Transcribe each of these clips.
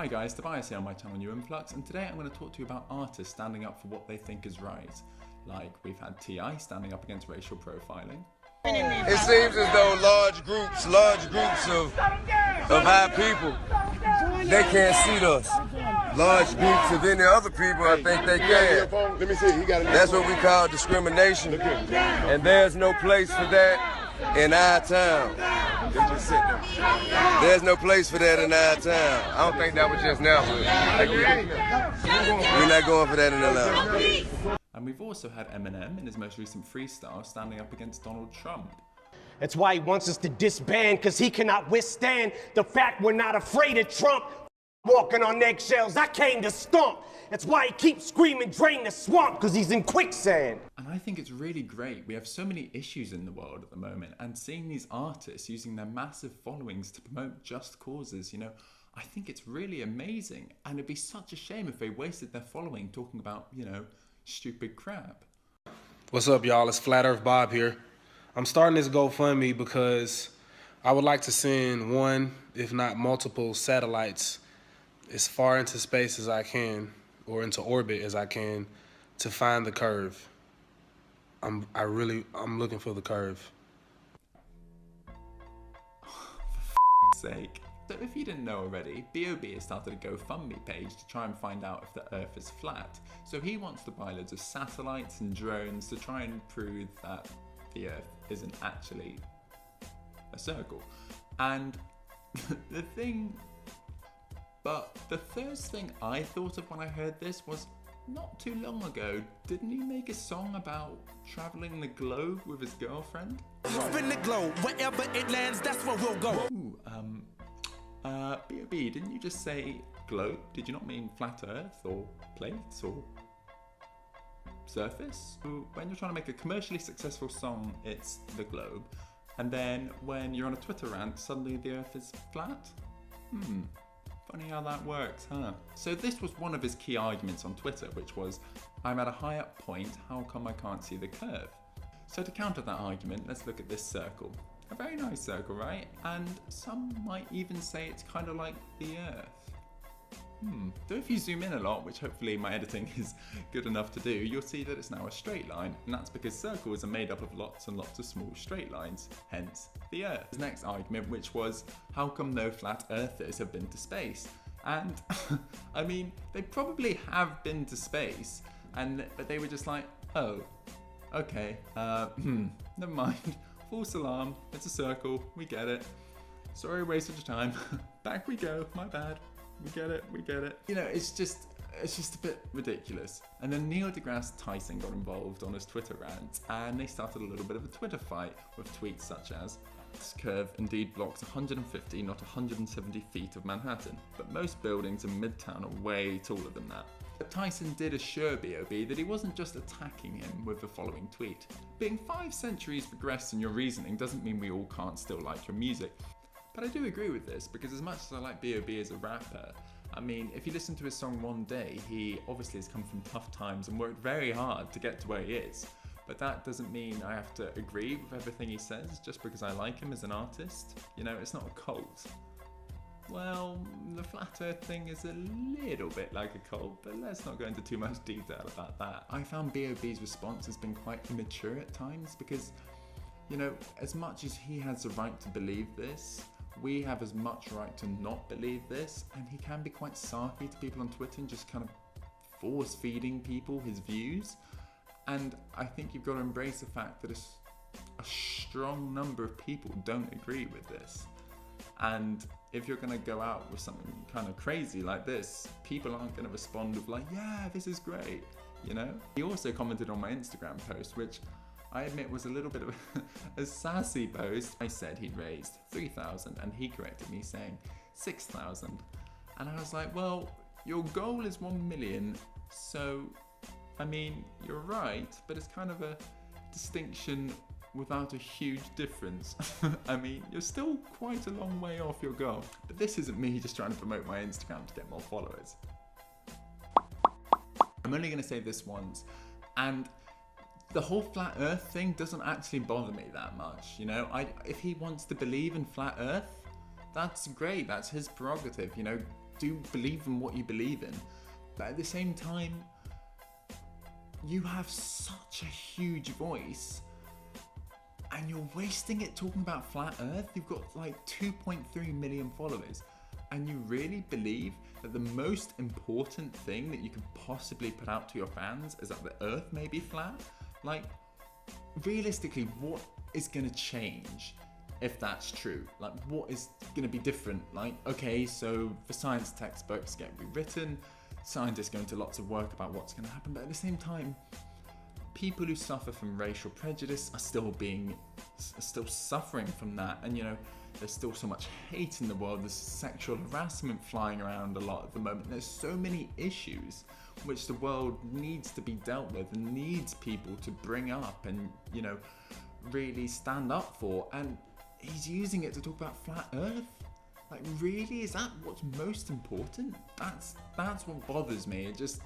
Hi guys, Tobias here on my channel New Influx, and today I'm going to talk to you about artists standing up for what they think is right. Like, we've had T.I. standing up against racial profiling. It seems as though large groups of our people, they can't see us. Large groups of any other people, I think they can. Let me see. He got it. That's what we call discrimination. And there's no place for that in our town. There's no place for that in our town. I don't think that was just now. We're not going for that in Atlanta. And we've also had Eminem in his most recent freestyle standing up against Donald Trump. That's why he wants us to disband, because he cannot withstand the fact we're not afraid of Trump. Walking on eggshells, I came to stomp. That's why he keeps screaming, drain the swamp, because he's in quicksand. And I think it's really great. We have so many issues in the world at the moment, and seeing these artists using their massive followings to promote just causes, I think it's really amazing. And it'd be such a shame if they wasted their following talking about, stupid crap. What's up, y'all? It's Flat Earth Bob here. I'm starting this GoFundMe because I would like to send one, if not multiple, satellites as far into space as I can, or into orbit as I can, to find the curve. I'm looking for the curve. For sake. So if you didn't know already, B.O.B. has started a GoFundMe page to try and find out if the Earth is flat. So he wants to buy loads of satellites and drones to try and prove that the Earth isn't actually a circle. And the first thing I thought of when I heard this was, not too long ago, didn't he make a song about traveling the globe with his girlfriend? Spin the globe, wherever it lands, that's where we'll go. Ooh, B.O.B., didn't you just say globe? Did you not mean flat earth or plates or surface? When you're trying to make a commercially successful song, it's the globe. And then when you're on a Twitter rant, suddenly the earth is flat? Funny how that works, huh? So this was one of his key arguments on Twitter, which was, I'm at a high up point, how come I can't see the curve? So to counter that argument, let's look at this circle. A very nice circle, right? And some might even say it's kind of like the Earth. So if you zoom in a lot, which hopefully my editing is good enough to do, you'll see that it's now a straight line, and that's because circles are made up of lots and lots of small straight lines, hence the Earth. His next argument, which was, how come no flat earthers have been to space? And I mean, they probably have been to space, but they were just like, oh, okay, never mind. False alarm, it's a circle, we get it. Sorry, wasted your time. Back we go, my bad. We get it. It's just a bit ridiculous. And then Neil deGrasse Tyson got involved on his Twitter rant, and they started a little bit of a Twitter fight with tweets such as, this curve indeed blocks 150, not 170 feet of Manhattan, but most buildings in Midtown are way taller than that. But Tyson did assure B.O.B. that he wasn't just attacking him with the following tweet. Being 5 centuries progressed in your reasoning doesn't mean we all can't still like your music. But I do agree with this, because as much as I like B.O.B. as a rapper, I mean, if you listen to his song One Day, he obviously has come from tough times and worked very hard to get to where he is. But that doesn't mean I have to agree with everything he says just because I like him as an artist. It's not a cult. Well, the flat earth thing is a little bit like a cult, but let's not go into too much detail about that. I found B.O.B.'s response has been quite immature at times because, as much as he has the right to believe this, we have as much right to not believe this, and he can be quite sarky to people on Twitter and just kind of force-feeding people his views. And I think you've got to embrace the fact that a strong number of people don't agree with this. And if you're going to go out with something kind of crazy like this, people aren't going to respond with like, yeah, this is great, He also commented on my Instagram post, which I admit was a little bit of a sassy post. I said he'd raised 3,000 and he corrected me saying 6,000. And I was like, well, your goal is 1 million, so, I mean, you're right, but it's kind of a distinction without a huge difference. I mean, you're still quite a long way off your goal. But this isn't me just trying to promote my Instagram to get more followers. I'm only going to say this once, and the whole flat earth thing doesn't actually bother me that much, If he wants to believe in flat earth, that's great, that's his prerogative, you know, do believe in what you believe in. But at the same time, you have such a huge voice and you're wasting it talking about flat earth. You've got like 2.3 million followers and you really believe that the most important thing that you could possibly put out to your fans is that the earth may be flat? Like, realistically, what is going to change if that's true? Like, what is going to be different? Like, okay, so the science textbooks get rewritten, scientists go into lots of work about what's going to happen, but at the same time, people who suffer from racial prejudice are still suffering from that. And you know, there's still so much hate in the world. There's sexual harassment flying around a lot at the moment. There's so many issues which the world needs to be dealt with and needs people to bring up and, you know, really stand up for. And he's using it to talk about flat earth. Like, really? Is that what's most important? That's what bothers me. It just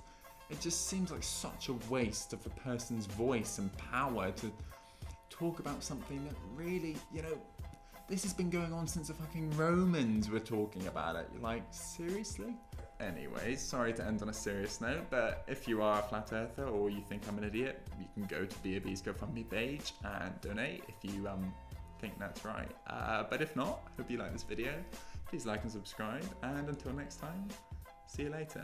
seems like such a waste of a person's voice and power to talk about something that really, you know, this has been going on since the fucking Romans were talking about it. You're like, seriously? Anyways, sorry to end on a serious note, but if you are a flat earther or you think I'm an idiot, you can go to BRB's GoFundMe page and donate if you think that's right. But if not, hope you like this video. Please like and subscribe, and until next time, see you later.